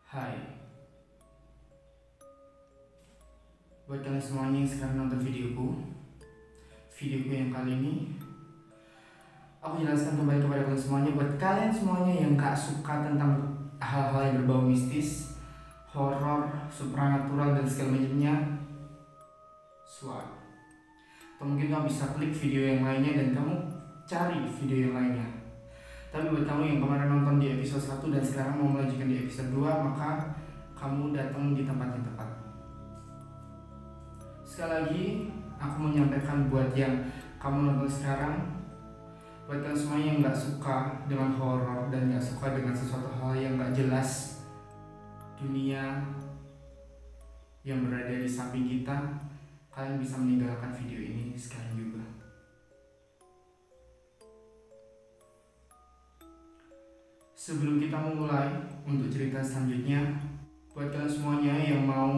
Hai, buat kalian semuanya yang sekarang nonton videoku yang kali ini aku jelaskan kembali kepada kalian semuanya. Buat kalian semuanya yang gak suka tentang hal-hal yang berbau mistis, horor, supranatural dan segala macamnya, atau mungkin kamu bisa klik video yang lainnya dan kamu cari video yang lainnya. Tapi buat kamu yang kemarin nonton di episode 1 dan sekarang mau melanjutkan di episode 2, maka kamu datang di tempat yang tepat. Sekali lagi, aku menyampaikan buat yang kamu nonton sekarang, buat kalian semua yang gak suka dengan horor dan gak suka dengan sesuatu hal yang gak jelas, dunia yang berada di samping kita, kalian bisa meninggalkan video ini sekarang juga. Sebelum kita memulai untuk cerita selanjutnya, buat kalian semuanya yang mau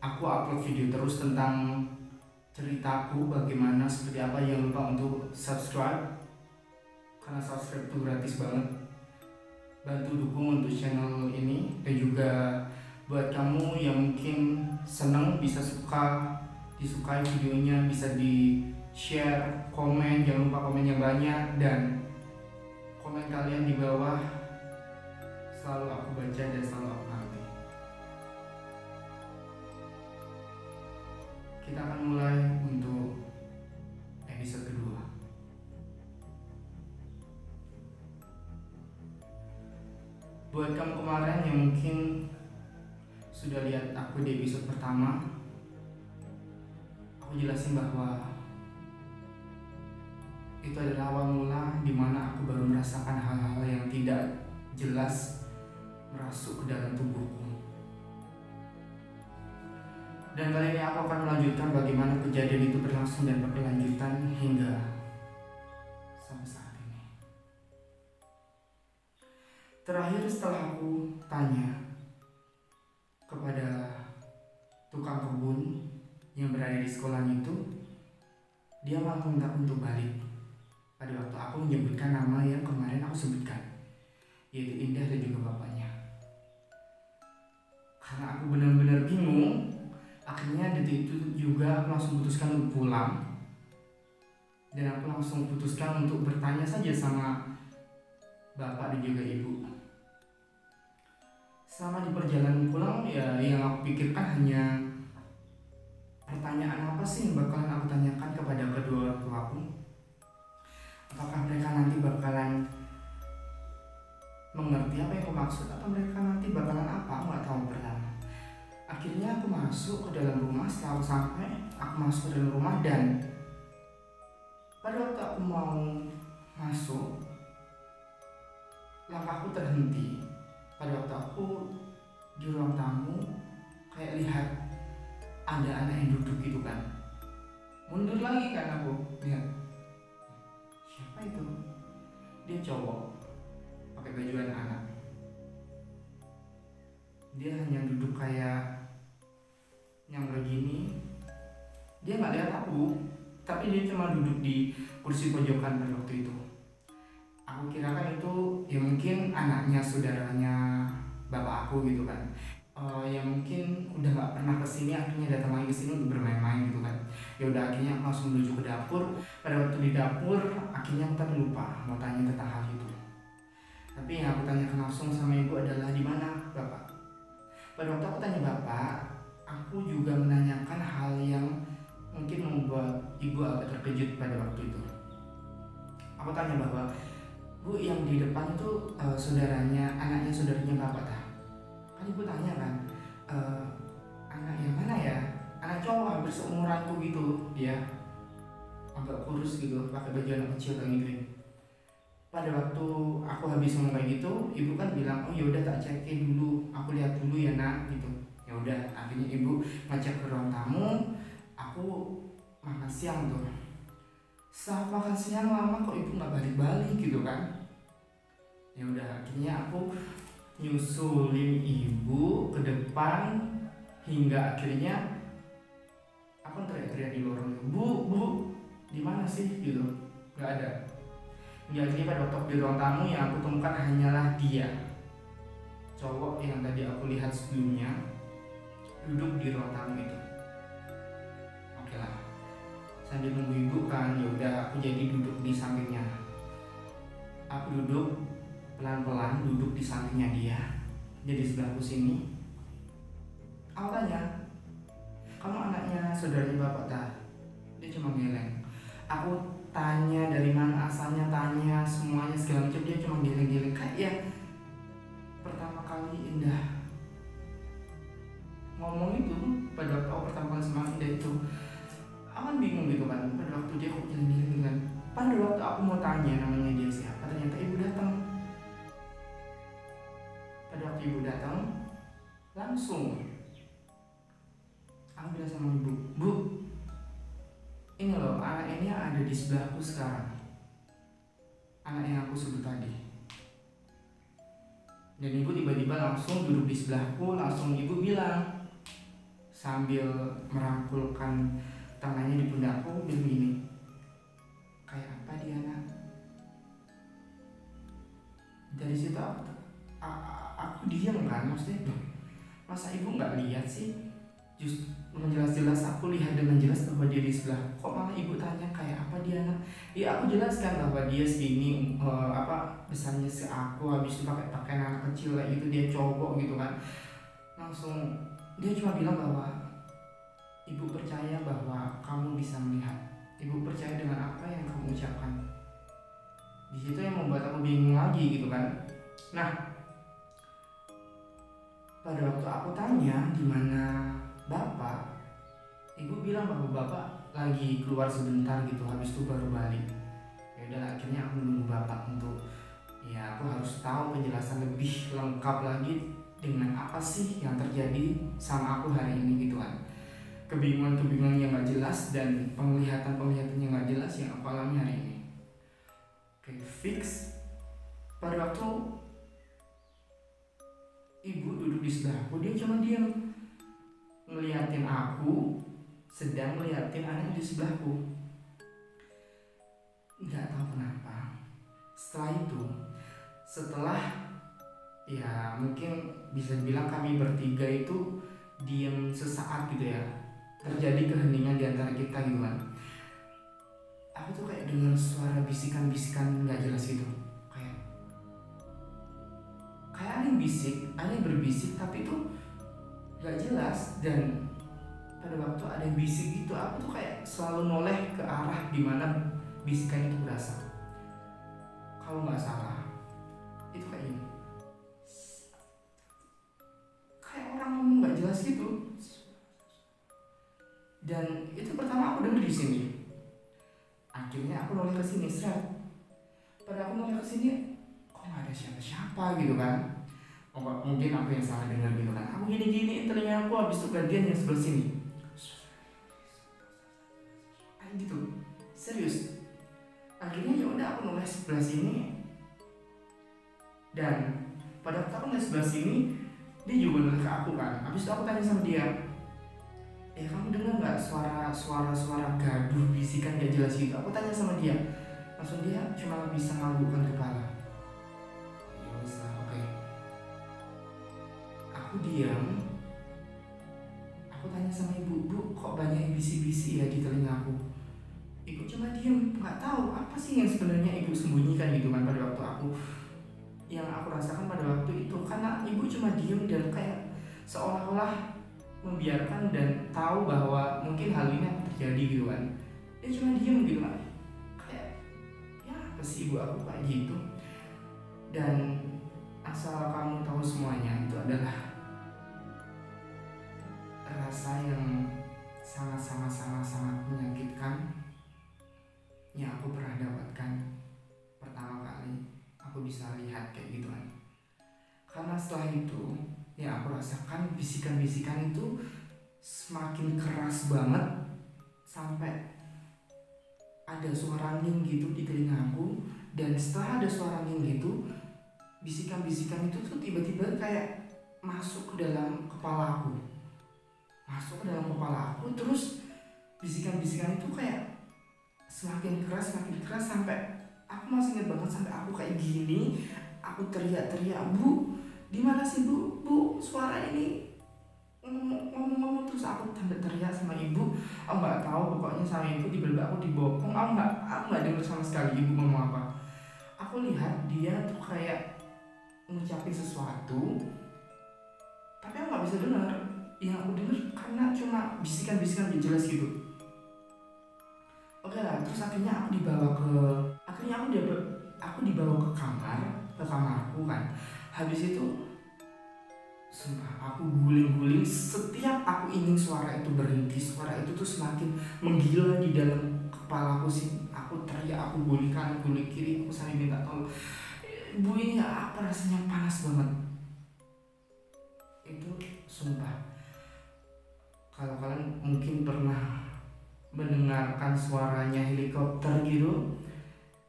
aku upload video terus tentang ceritaku bagaimana seperti apa, jangan lupa untuk subscribe, karena subscribe itu gratis banget. Bantu dukung untuk channel ini, dan juga buat kamu yang mungkin seneng, bisa disukai videonya, bisa di share, komen, jangan lupa komen yang banyak, dan komen kalian di bawah selalu aku baca dan selalu aku ambil. Kita akan mulai untuk episode kedua. Buat kamu kemarin yang mungkin sudah lihat aku di episode pertama, aku jelasin bahwa itu adalah awal mula dimana aku baru merasakan hal-hal yang tidak jelas merasuk ke dalam tubuhku. Dan kali ini aku akan melanjutkan bagaimana kejadian itu berlangsung dan berkelanjutan hingga sampai saat ini. Terakhir setelah aku tanya kepada tukang kebun yang berada di sekolah itu, dia malah minta untuk balik pada waktu aku menyebutkan nama yang kemarin aku sebutkan, yaitu Indah dan juga bapaknya. Karena aku benar-benar bingung, akhirnya detik itu juga aku langsung putuskan untuk pulang, dan aku langsung putuskan untuk bertanya saja sama bapak dan juga ibu. Selama di perjalanan pulang, ya yang aku pikirkan hanya pertanyaan apa sih yang bakalan aku tanyakan kepada kedua orang tuaku. Apakah mereka nanti bakalan mengerti apa yang aku maksud, atau mereka nanti bakalan apa, aku gak tahu pertama. Akhirnya aku masuk ke dalam rumah. Setelah aku sampai, aku masuk ke dalam rumah, dan pada waktu aku mau masuk, langkahku terhenti. Pada waktu aku di ruang tamu, kayak lihat ada anak yang duduk gitu kan. Mundur lagi kan aku lihat, siapa itu? Dia cowok, pakai baju anak-anak. Dia hanya duduk kayak yang begini. Dia nggak lihat aku, tapi dia cuma duduk di kursi pojokan pada waktu itu. Aku kirakan itu ya mungkin anaknya saudaranya bapak aku gitu kan. Yang mungkin udah nggak pernah kesini, akhirnya datang lagi kesini untuk bermain-main gitu kan. Ya udah, akhirnya aku langsung menuju ke dapur. Pada waktu di dapur, akhirnya aku tadi lupa mau tanya tentang hal itu. Tapi yang aku tanyakan langsung sama ibu adalah, di mana bapak? Pada waktu aku tanya bapak, aku juga menanyakan hal yang mungkin membuat ibu agak terkejut pada waktu itu. Aku tanya bahwa, Bu, yang di depan itu anaknya saudaranya bapak tak? Kan ibu tanya kan, anak yang mana ya? Anak cowok hampir seumuranku gitu, dia agak kurus gitu, pakai baju anak kecil kayak gitu. Pada waktu aku habis ngomong kayak gitu, ibu kan bilang, oh yaudah tak cekin dulu, aku lihat dulu ya nak gitu. Ya udah, akhirnya ibu ngajak ke ruang tamu. Aku makan siang tuh. Setelah makan siang lama kok ibu nggak balik-balik gitu kan. Ya udah, akhirnya aku nyusulin ibu ke depan hingga akhirnya aku teriak-teriak di lorong, bu, di mana sih gitu, nggak ada. Hingga akhirnya pada waktu di ruang tamu yang aku temukan hanyalah dia, cowok yang tadi aku lihat sebelumnya duduk di ruang tamu itu. Oke lah, sambil nunggu ibu kan, ya udah aku jadi duduk di sampingnya. Aku duduk pelan-pelan, duduk di sampingnya dia, jadi sebelahku sini. Aku tanya, kamu anaknya saudaranya bapak tak? Dia cuma geleng. Aku tanya dari mana asalnya, tanya semuanya segala macam, dia cuma geleng-geleng. Kayak ya pertama kali Indah ngomong itu, pada waktu aku pertama kali sama Indah itu, aku kan bingung gitu kan. Pada waktu dia kok geleng-geleng kan. Pada waktu aku mau tanya namanya dia siapa, ternyata ibu datang. Pada waktu ibu datang, langsung aku bilang sama ibu, Bu, ini loh anak ini ada di sebelahku sekarang, anak yang aku sebut tadi. Dan ibu tiba-tiba langsung duduk di sebelahku, langsung ibu bilang sambil merangkulkan tangannya di pundakku, bilang gini, kayak apa dia nak? Dari situ aku diam kan, maksudnya masa ibu nggak lihat sih? Justru jelas-jelas aku lihat dengan jelas bahwa dia di sebelah, kok malah ibu tanya kayak apa dia nak? Ya aku jelaskan bahwa dia segini besarnya si aku, habis itu pakai pakaian anak kecil kayak gitu, dia cowok gitu kan. Langsung dia cuma bilang bahwa ibu percaya bahwa kamu bisa melihat, ibu percaya dengan apa yang kamu ucapkan. Di situ yang membuat aku bingung lagi gitu kan. Nah, pada waktu aku tanya di mana bapak, ibu bilang bahwa bapak lagi keluar sebentar gitu, habis itu baru balik. Ya udah, akhirnya aku menunggu bapak untuk, ya aku harus tahu penjelasan lebih lengkap lagi dengan apa sih yang terjadi sama aku hari ini gitu kan. Kebingungan yang gak jelas dan penglihatan yang gak jelas yang aku alami hari ini. Oke, fix. Pada waktu ibu duduk di sebelahku, dia cuma diam ngeliatin aku sedang ngeliatin anak di sebelahku. Nggak tahu kenapa. Setelah ya mungkin bisa dibilang kami bertiga itu diam sesaat gitu ya, terjadi keheningan di antara kita gitu kan. Aku tuh kayak dengar suara bisikan-bisikan nggak jelas gitu, kayak ada yang berbisik tapi itu gak jelas. Dan pada waktu ada yang bisik gitu, aku tuh kayak selalu noleh ke arah dimana bisikan itu berasal. Kalau nggak salah itu kayak ini, kayak orang ngomong nggak jelas gitu. Dan itu pertama aku dengar di sini. Akhirnya aku noleh ke sini, pada aku noleh ke sini, kok nggak ada siapa-siapa gitu kan. Mungkin aku yang salah dengar gitu kan. Aku gini-gini telinga aku, habis itu gantian yang sebelah sini gitu, serius. Akhirnya ya udah aku noleh sebelah sini, dan pada waktu aku noleh sebelah sini, dia juga noleh ke aku kan. Habis itu aku tanya sama dia, kamu dengar nggak suara gaduh bisikan gak jelas gitu? Aku tanya sama dia, langsung dia cuma bisa menganggukkan kepala. Ya wes lah, oke. Aku diam. Aku tanya sama ibu, Bu, kok banyak yang bisi-bisi ya di telinga aku? Ibu cuma diam, nggak tahu apa sih yang sebenarnya ibu sembunyikan gitu kan. Pada waktu yang aku rasakan pada waktu itu, karena ibu cuma diam dan kayak seolah-olah membiarkan dan tahu bahwa mungkin hal ini akan terjadi gitu kan. Dia cuma diam gitu kan, kayak ya apa sih ibu aku kayak gitu. Dan asal kamu tahu semuanya, itu adalah rasa yang sangat menyakitkan yang aku pernah dapatkan pertama kali aku bisa lihat kayak gitu kan. Karena setelah itu yang aku rasakan bisikan-bisikan itu semakin keras banget, sampai ada suara angin gitu di telingaku. Dan setelah ada suara angin gitu, bisikan-bisikan itu tuh tiba-tiba kayak masuk ke dalam kepala aku, terus bisikan-bisikan itu kayak semakin keras sampai aku masih ingat banget, sampai aku kayak gini, aku teriak-teriak, Bu, di mana sih bu, suara ini ngomong-ngomong. Terus aku sampai teriak sama ibu, aku nggak tahu pokoknya sama ibu tiba-tiba aku dibopong. Aku nggak dengar sama sekali ibu ngomong apa. Aku lihat dia tuh kayak ngucapin sesuatu, tapi aku nggak bisa dengar. Yang aku dengar karena cuma bisikan-bisikan gak jelas gitu. Oke lah, terus akhirnya aku dibawa ke kamarku kan. Habis itu sumpah aku guling-guling. Setiap aku ingin suara itu berhenti, suara itu tuh semakin menggila di dalam kepalaku sih. Aku teriak, aku guling kanan guling kiri, aku sambil minta tolong. Bu, ini apa rasanya, panas banget. Itu sumpah, kalau kalian mungkin pernah mendengarkan suaranya helikopter gitu,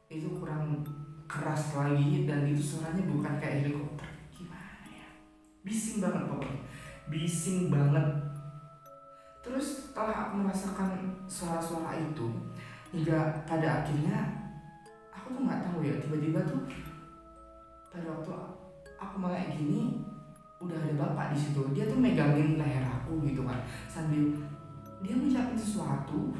itu kurang keras lagi. Dan itu suaranya bukan kayak helikopter, gimana ya, bising banget pokoknya, bising banget. Terus setelah aku merasakan suara-suara itu, hingga pada akhirnya aku tuh nggak tahu ya, tiba-tiba tuh pada waktu aku melek gini, udah ada bapak di situ. Dia tuh megangin leher aku gitu kan, sambil dia ngucapin sesuatu,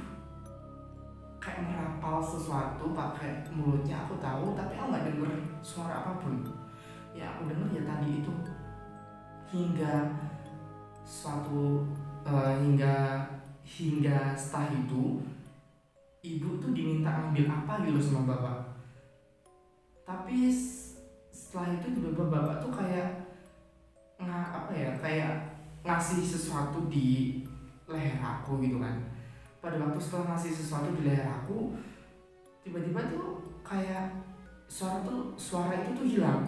kayak merapal sesuatu pakai mulutnya. Aku tahu, tapi aku nggak denger suara apapun. Ya aku denger ya tadi itu. Hingga suatu hingga setelah itu ibu tuh diminta ambil apa gitu sama bapak. Tapi setelah itu tiba-tiba bapak tuh kayak kayak ngasih sesuatu di leher aku gitu kan. Pada waktu setelah ngasih sesuatu di leher aku, tiba-tiba tuh kayak suara itu tuh hilang.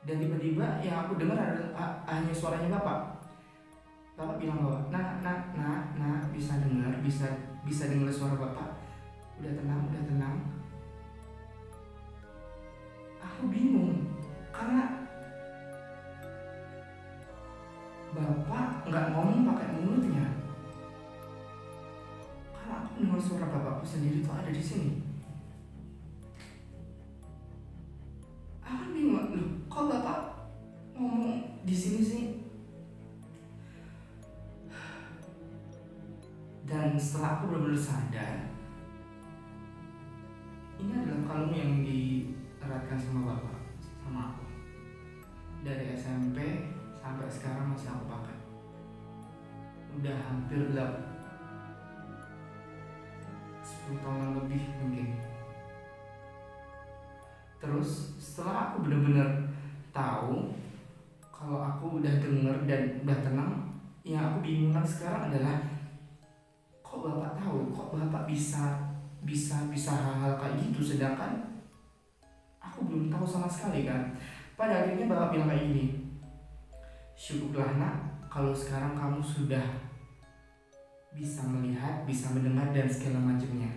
Dan tiba-tiba yang aku dengar adalah hanya suaranya bapak. Bapak bilang bahwa nah, bisa dengar suara bapak. Udah tenang. Aku bingung karena bapak nggak ngomong pakai mulutnya. Karena aku dengar suara bapakku sendiri tuh ada di sini. Aku bingung, loh, kok bapak ngomong di sini sih? Dan setelah aku benar-benar sadar, ini adalah kalung yang dieratkan sama bapak, sama aku. Dari SMP sampai sekarang masih aku pakai. Udah hampir 10 tahun lebih mungkin. Terus setelah aku benar-benar tahu kalau aku udah denger dan udah tenang, yang aku bingungkan sekarang adalah kok bapak tahu, kok bapak bisa hal-hal kayak gitu, sedangkan aku belum tahu sama sekali kan. Pada akhirnya bapak bilang kayak gini, syukurlah nak, kalau sekarang kamu sudah bisa melihat, bisa mendengar dan segala macamnya.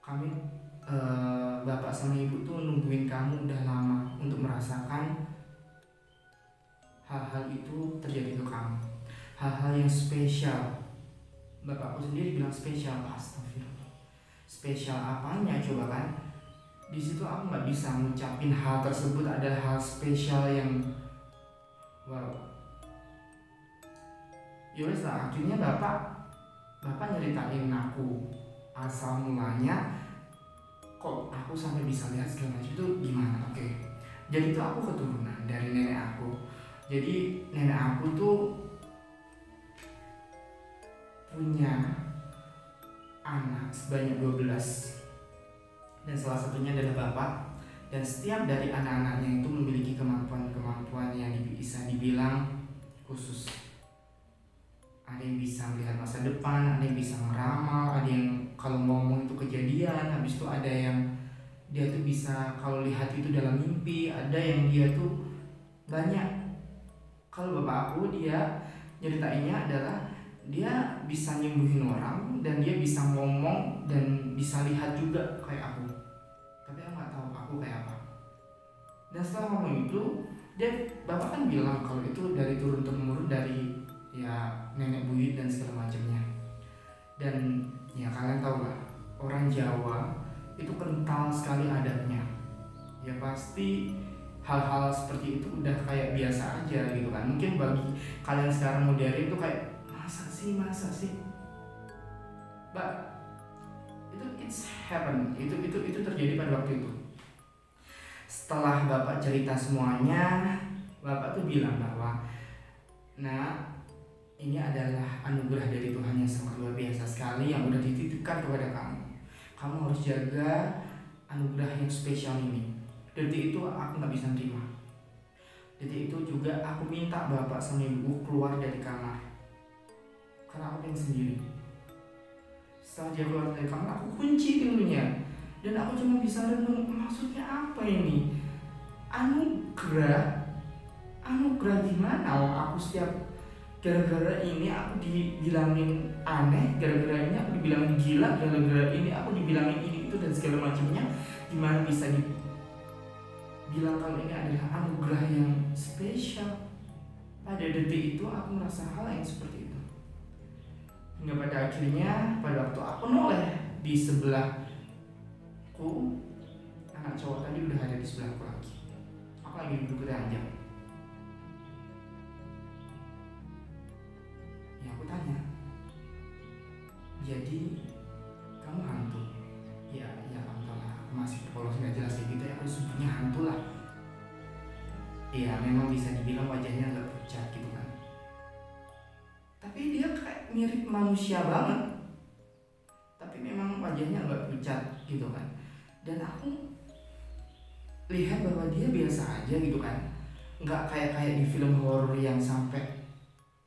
Kami bapak sama ibu tuh nungguin kamu udah lama untuk merasakan hal-hal itu terjadi ke kamu, hal-hal yang spesial. Bapakku sendiri bilang spesial, astagfirullah. Spesial apanya coba kan? Di situ aku nggak bisa ngucapin hal tersebut adalah hal spesial yang wow. Yowes lah, akhirnya bapak nyeritain aku asal mulanya kok aku sampai bisa lihat segala macam itu gimana. Oke. Jadi itu aku keturunan dari nenek aku. Jadi nenek aku tuh punya anak sebanyak 12, dan salah satunya adalah bapak. Dan setiap dari anak-anaknya itu memiliki kemampuan yang bisa dibilang khusus. Ada yang bisa melihat masa depan, ada yang bisa meramal, ada yang kalau ngomong itu kejadian. Habis itu ada yang dia tuh bisa kalau lihat itu dalam mimpi, ada yang dia tuh banyak. Kalau bapak aku, dia nyeritainnya adalah dia bisa nyembuhin orang dan dia bisa ngomong dan bisa lihat juga kayak aku. Tapi aku nggak tahu aku kayak apa. Dan setelah ngomong itu, bapak kan bilang kalau itu dari turun temurun dari ya nenek buyut dan segala macamnya. Dan ya kalian tahu lah, orang Jawa itu kental sekali adatnya. Ya pasti hal-hal seperti itu udah kayak biasa aja gitu kan. Mungkin bagi kalian sekarang modern itu kayak masa sih, but it's happen, itu terjadi pada waktu itu. Setelah bapak cerita semuanya, bapak tuh bilang bahwa nah ini adalah anugerah dari Tuhan yang sangat luar biasa sekali yang udah dititipkan kepada kamu. Kamu harus jaga anugerah yang spesial ini. Detik itu aku gak bisa terima. Detik itu juga aku minta bapak sama ibu keluar dari kamar, karena aku pengen sendiri. Setelah dia keluar dari kamar, aku kunci pintunya. Dan aku cuma bisa renung, maksudnya apa ini? Anugerah gimana? Aku setiap gara-gara ini aku dibilangin aneh, gara-gara ini aku dibilangin gila, gara-gara ini aku dibilangin ini itu dan segala macamnya. Gimana bisa dibilang kalau ini adalah anugerah yang spesial? Pada detik itu aku merasa hal yang seperti itu. Hingga pada akhirnya pada waktu aku noleh di sebelahku, anak cowok tadi udah ada di sebelahku lagi. Aku lagi duduk di ranjang. Ya aku tanya, jadi kamu hantu? Ya kamu tahu lah, aku masih polos nggak jelas kayak gitu ya, aku sebutnya hantu lah. Iya memang bisa dibilang wajahnya agak pucat gitu kan, tapi dia kayak mirip manusia banget, tapi memang wajahnya agak pucat gitu kan. Dan aku lihat bahwa dia biasa aja gitu kan, nggak kayak di film horor yang sampai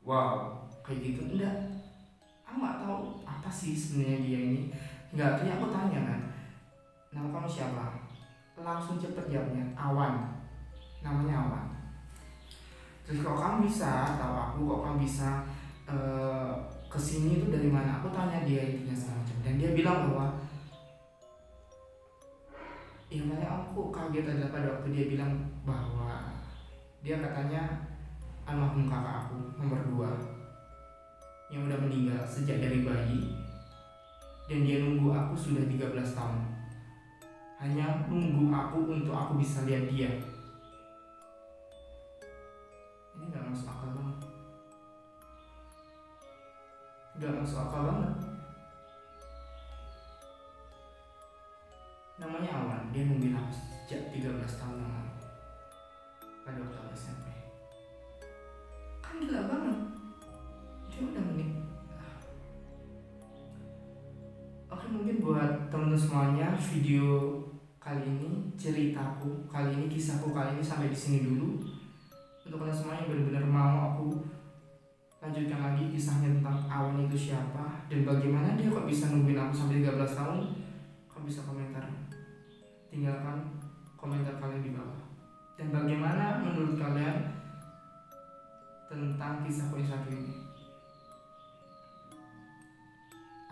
wow kayak gitu, enggak. Aku nggak tahu apa sih sebenarnya dia ini. Nggak, akhirnya aku tanya kan, nama kamu siapa? Langsung cepet jawabnya, Awan. Namanya Awan. Terus kok kamu bisa tahu aku, kok kamu bisa kesini itu dari mana? Aku tanya dia intinya segala macam, dan dia bilang bahwa yang paling aku kaget adalah pada waktu dia bilang bahwa dia katanya almarhum kakak aku nomor 2 yang udah meninggal sejak dari bayi, dan dia nunggu aku sudah 13 tahun, hanya nunggu aku untuk aku bisa lihat dia. Ini gak masuk akal banget. Gak masuk akal banget. Namanya Awan, dia nungguin aku sejak 13 tahun yang lalu, pada waktu aku SMP. Kan gila banget. Dia udah menikah. Oke, mungkin buat temen-temen semuanya, video kali ini, ceritaku kali ini, kisahku kali ini sampai di sini dulu. Untuk kalian semua yang benar-benar mau aku lanjutkan lagi kisahnya tentang Awan itu siapa dan bagaimana dia kok bisa nungguin aku sampai 13 tahun, kalian bisa komentar. Tinggalkan komentar kalian di bawah. Dan bagaimana menurut kalian tentang kisahku yang satu ini?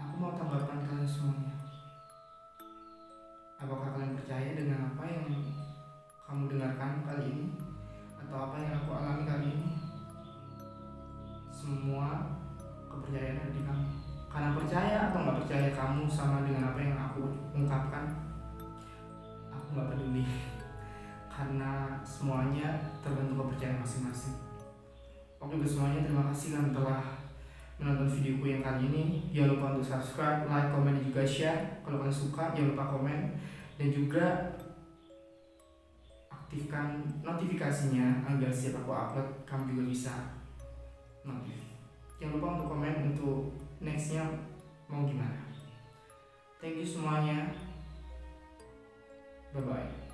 Aku mau tanggapan kalian semuanya. Apakah kalian percaya dengan apa yang kamu dengarkan kali ini, atau apa yang aku alami kali ini? Semua kepercayaan ada di kamu. Karena percaya atau nggak percaya kamu sama dengan apa yang aku ungkapkan, aku nggak peduli. Karena semuanya tergantung kepercayaan masing-masing. Oke semuanya, terima kasih kalian telah menonton videoku yang kali ini. Jangan lupa untuk subscribe, like, komen, dan juga share. Kalau kalian suka jangan lupa komen, dan juga aktifkan notifikasinya agar setiap aku upload kamu juga bisa notif. Jangan lupa untuk komen untuk nextnya mau gimana. Thank you semuanya, bye bye.